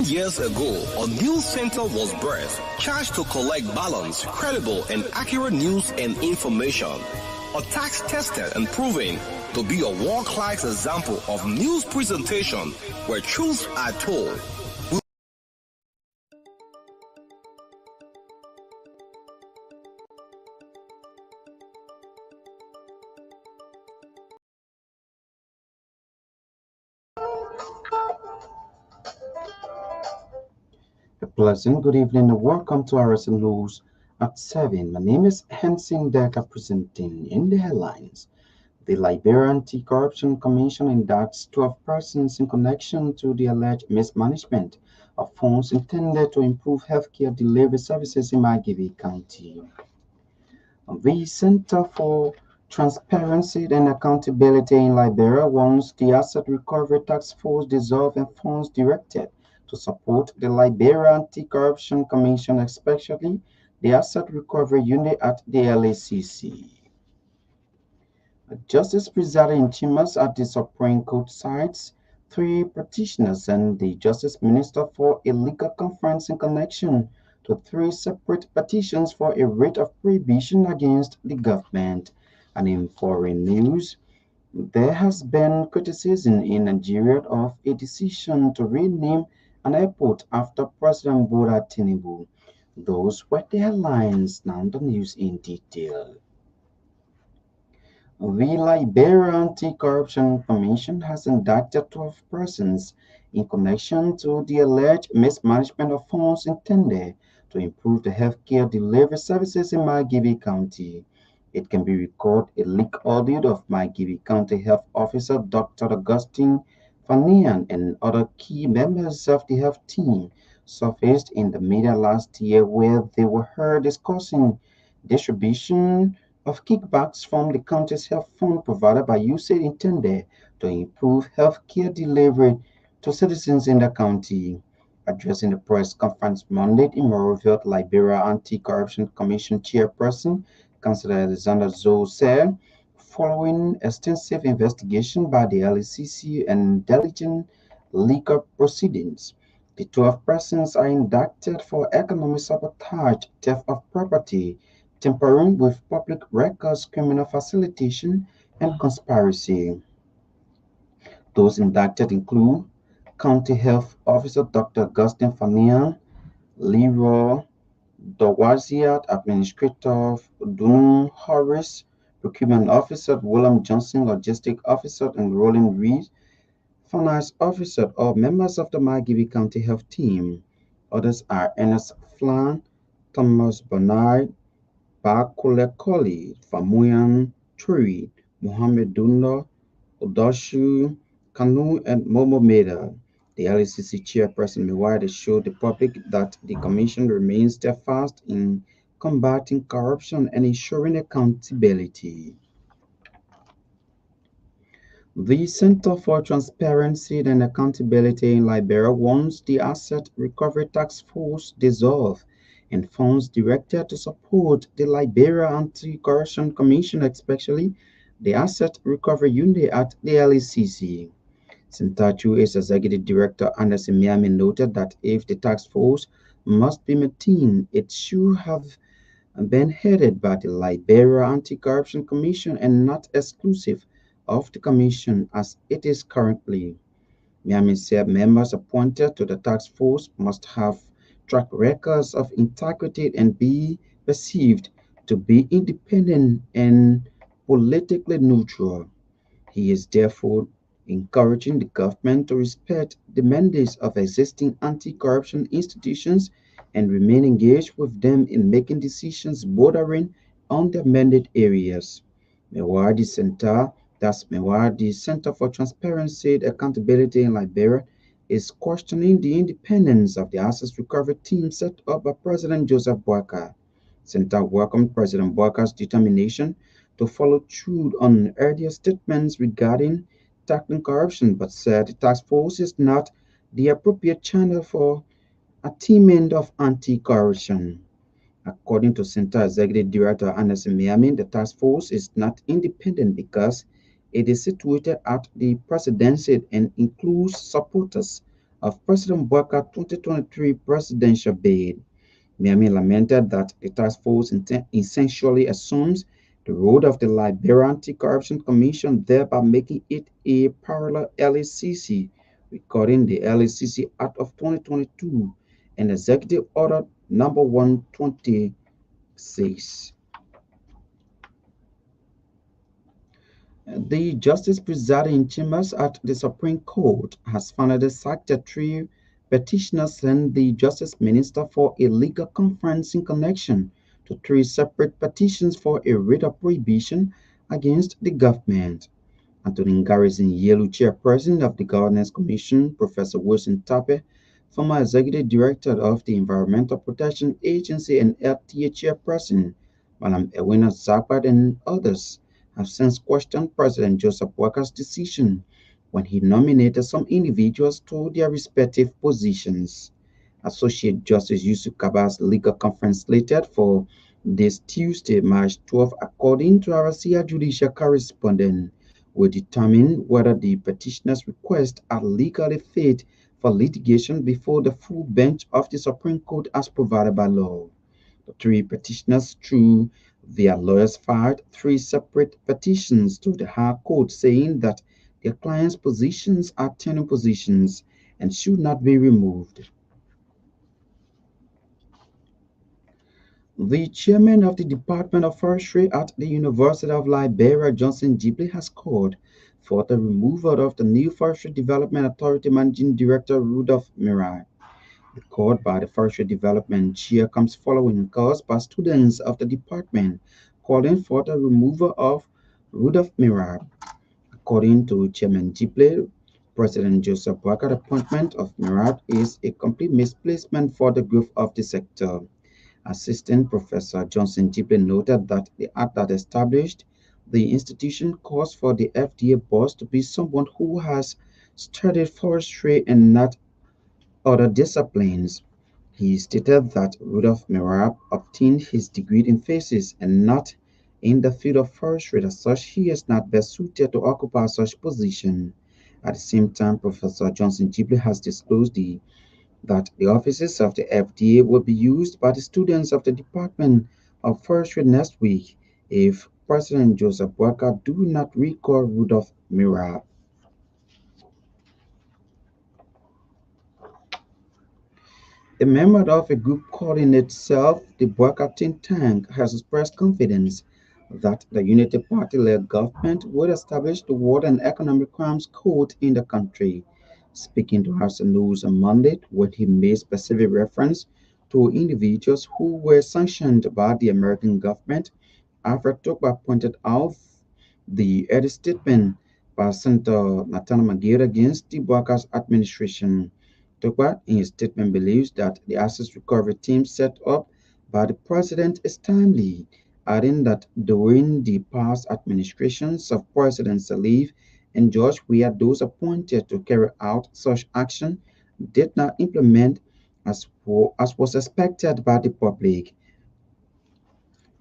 Years ago, a news center was birthed, charged to collect balanced, credible, and accurate news and information. A task tested and proven to be a world-class example of news presentation where truths are told. A pleasant good evening and welcome to RSM News at 7. My name is Henson Decker presenting in the headlines. The Liberia Anti-Corruption Commission indicts 12 persons in connection to the alleged mismanagement of funds intended to improve healthcare delivery services in Myean County. The Center for Transparency and Accountability in Liberia wants the Asset Recovery Task Force dissolved and funds directed to support the Liberia Anti-Corruption Commission, especially the Asset Recovery Unit at the LACC. Justice presiding chambers at the Supreme Court cites 3 petitioners and the Justice Minister for a legal conference in connection to 3 separate petitions for a writ of prohibition against the government. And in foreign news, there has been criticism in Nigeria of a decision to rename an airport after President Bola Tinubu. Those were the headlines. Now the news in detail. The Liberia Anti-Corruption Commission has indicted 12 persons in connection to the alleged mismanagement of funds intended to improve the healthcare delivery services in Myean County. It can be recalled a leaked audit of Myean County Health Officer Dr. Augustine Fanian and other key members of the health team surfaced in the media last year, where they were heard discussing distribution of kickbacks from the county's health fund provided by USAID intended to improve healthcare delivery to citizens in the county. Addressing the press conference Monday in Monrovia, Liberia Anti-Corruption Commission Chairperson, Councillor Alexander Zoe said, following extensive investigation by the LACC and diligent legal proceedings, the 12 persons are indicted for economic sabotage, theft of property, tampering with public records, criminal facilitation, and conspiracy. Those indicted include County Health Officer Dr. Augustine Fanian, Leroy Dowaziat, Administrator Dunn Horace, Procurement Officer William Johnson, Logistic Officer and Roland Reed, Finance Officer, or members of the Myean County Health Team. Others are Ernest Flan, Thomas Bernard, Bakulekoli, Famuyan Turi, Mohammed Dundo, Odoshu Kanu, and Momo Meda. The LACC chairperson meanwhile assured the public that the commission remains steadfast in combating corruption and ensuring accountability. The Center for Transparency and Accountability in Liberia wants the Asset Recovery Task Force dissolved and funds directed to support the Liberia Anti-Corruption Commission, especially the Asset Recovery Unit at the LACC. Sentachu's Executive Director Anderson Myean noted that if the task force must be maintained, it should have been headed by the Liberia Anti-Corruption Commission and not exclusive of the Commission as it is currently. Myean said members appointed to the task force must have track records of integrity and be perceived to be independent and politically neutral. He is therefore encouraging the government to respect the mandates of existing anti-corruption institutions and remain engaged with them in making decisions bordering on their mandate areas. Meanwhile, the Center for Transparency and Accountability in Liberia is questioning the independence of the Asset Recovery Team set up by President Joseph Boakai. Center welcomed President Boakai's determination to follow through on earlier statements regarding tackling corruption, but said the task force is not the appropriate channel for attainment of anti-corruption. According to Center Executive Director Anderson Myean, the task force is not independent because it is situated at the presidency and includes supporters of President Bouakar's 2023 presidential bid. Miami lamented that the task force essentially assumes the role of the Liberia Anti-Corruption Commission, thereby making it a parallel LACC, recording the LACC Act of 2022 and Executive Order Number 126. The justice presiding in chambers at the Supreme Court has finally sacked the three petitioners and the Justice Minister for a legal conference in connection to three separate petitions for a writ of prohibition against the government. Anthony Garrison Yelu, chairperson of the Governance Commission, Professor Wilson Tape, former executive director of the Environmental Protection Agency and FTA chairperson, Madam Edwina Zapad, and others have since questioned President Joseph Walker's decision when he nominated some individuals to their respective positions. Associate Justice Yusuf Kaba's legal conference slated for this Tuesday, March 12, according to our SIA judicial correspondent, will determine whether the petitioner's requests are legally fit for litigation before the full bench of the Supreme Court as provided by law. The three petitioners, through their lawyers, filed three separate petitions to the High Court saying that their clients' positions are tenure positions and should not be removed. The chairman of the Department of Forestry at the University of Liberia, Johnson Ghibli, has called for the removal of the new Forestry Development Authority Managing Director Rudolph Mirab. The call by the Forestry Development Chair comes following calls by students of the department calling for the removal of Rudolph Mirab. According to Chairman Ghibli, President Joseph Boakar's appointment of Mirab is a complete misplacement for the growth of the sector. Assistant Professor Johnson Ghibli noted that the act that established the institution calls for the FDA boss to be someone who has studied forestry and not other disciplines. He stated that Rudolph Mirab obtained his degree in physics and not in the field of forestry. As such, he is not best suited to occupy such position. At the same time, Professor Johnson Ghibli has disclosed that the offices of the FDA will be used by the students of the Department of Forestry next week if President Joseph Boakai do not recall Rudolph Mirab. A member of a group calling itself the Boakai think tank has expressed confidence that the Unity Party-led government will establish the War and Economic Crimes Court in the country. Speaking to House News on Monday, when he made specific reference to individuals who were sanctioned by the American government, Alfred Tokba pointed out the edit statement by Senator Natana Magere against the Boakai's administration. Tokba, in his statement, believes that the asset recovery team set up by the president is timely, adding that during the past administrations of President Salif and George Weah, those appointed to carry out such action did not implement as was expected by the public.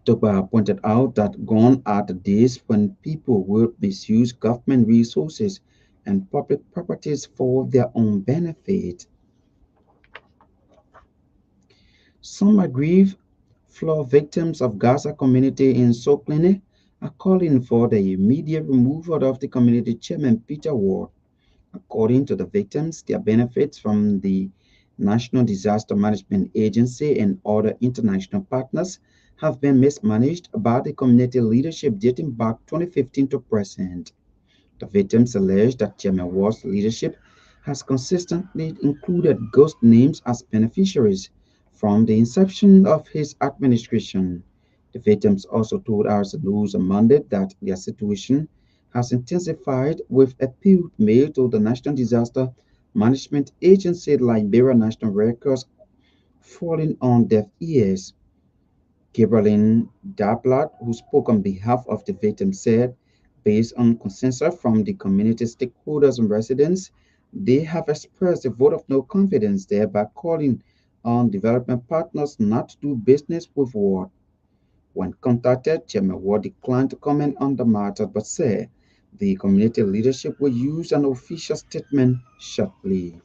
Tokba pointed out that gone are the days when people would misuse government resources and public properties for their own benefit. Some aggrieved flood victims of Gaza community in Sokline are calling for the immediate removal of the community chairman Peter Ward. According to the victims, their benefits from the National Disaster Management Agency and other international partners have been mismanaged by the community leadership dating back 2015 to present. The victims allege that Chairman Ward's leadership has consistently included ghost names as beneficiaries from the inception of his administration. The victims also told us News on Monday that their situation has intensified with appeals made to the National Disaster Management Agency, Liberia National Records, falling on deaf ears. Gabrielin Dablat, who spoke on behalf of the victims, said, based on consensus from the community stakeholders and residents, they have expressed a vote of no confidence, thereby calling on development partners not to do business with Ward. When contacted, Chairman Ward declined to comment on the matter but said the community leadership will use an official statement shortly.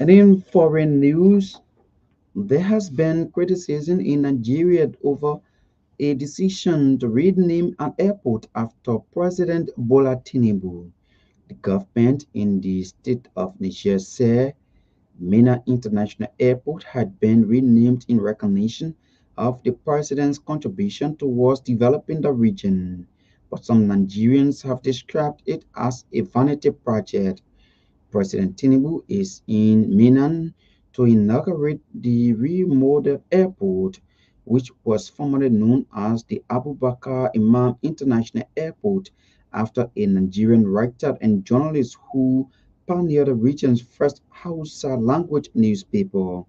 And in foreign news, there has been criticism in Nigeria over a decision to rename an airport after President Bola Tinubu. The government in the state of Niger said Mena International Airport had been renamed in recognition of the president's contribution towards developing the region, but some Nigerians have described it as a vanity project. President Tinubu is in Milan to inaugurate the remodeled airport, which was formerly known as the Abubakar Imam International Airport, after a Nigerian writer and journalist who pioneered the region's first Hausa language newspaper.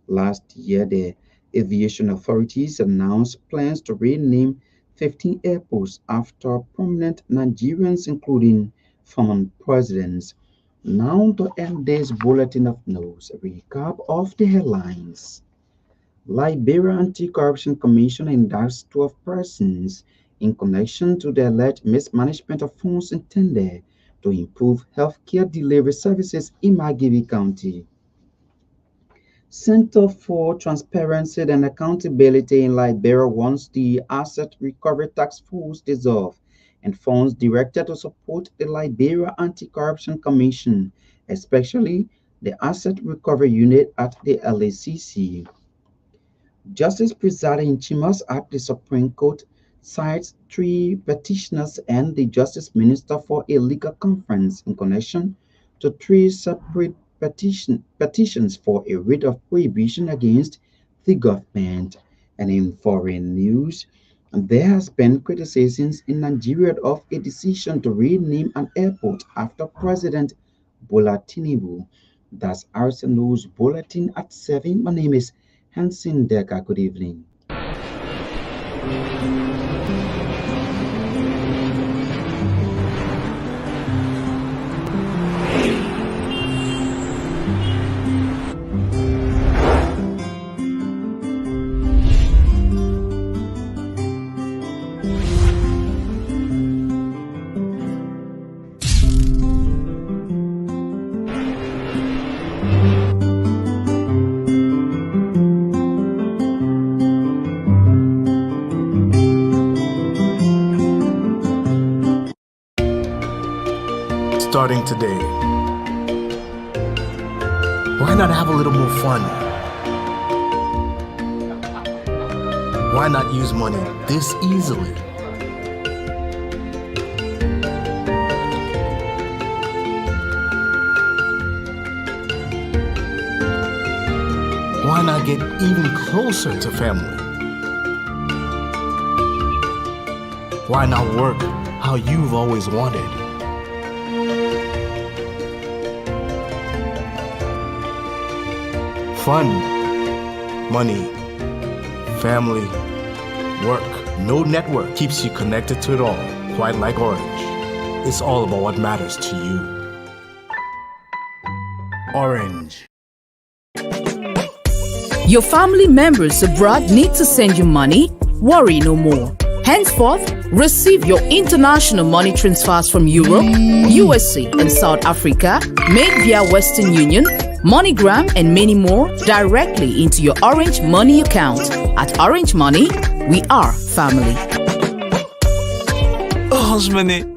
Last year, the aviation authorities announced plans to rename 15 airports after prominent Nigerians, including former presidents. Now to end this bulletin of news, a recap of the headlines. Liberia Anti-Corruption Commission indicts 12 persons in connection to the alleged mismanagement of funds intended to improve healthcare delivery services in Margibi County. Center for Transparency and Accountability in Liberia wants the Asset Recovery Task Force dissolved and funds directed to support the Liberia Anti-Corruption Commission, especially the Asset Recovery Unit at the LACC. Justice presiding Chimas at the Supreme Court cites three petitioners and the Justice Minister for a legal conference in connection to three separate petitions for a writ of prohibition against the government. And in foreign news, there has been criticisms in Nigeria of a decision to rename an airport after President Bola Tinubu. That's Arsenal's Bulletin at 7. My name is Hansen Deka. Good evening. Starting today, why not have a little more fun? Why not use money this easily? Why not get even closer to family? Why not work how you've always wanted? Fun, money, family, work. No network keeps you connected to it all, quite like Orange. It's all about what matters to you. Orange. Your family members abroad need to send you money? Worry no more. Henceforth, receive your international money transfers from Europe, USA, and South Africa made via Western Union, MoneyGram, and many more directly into your Orange Money account. At Orange Money, we are family. Orange Money.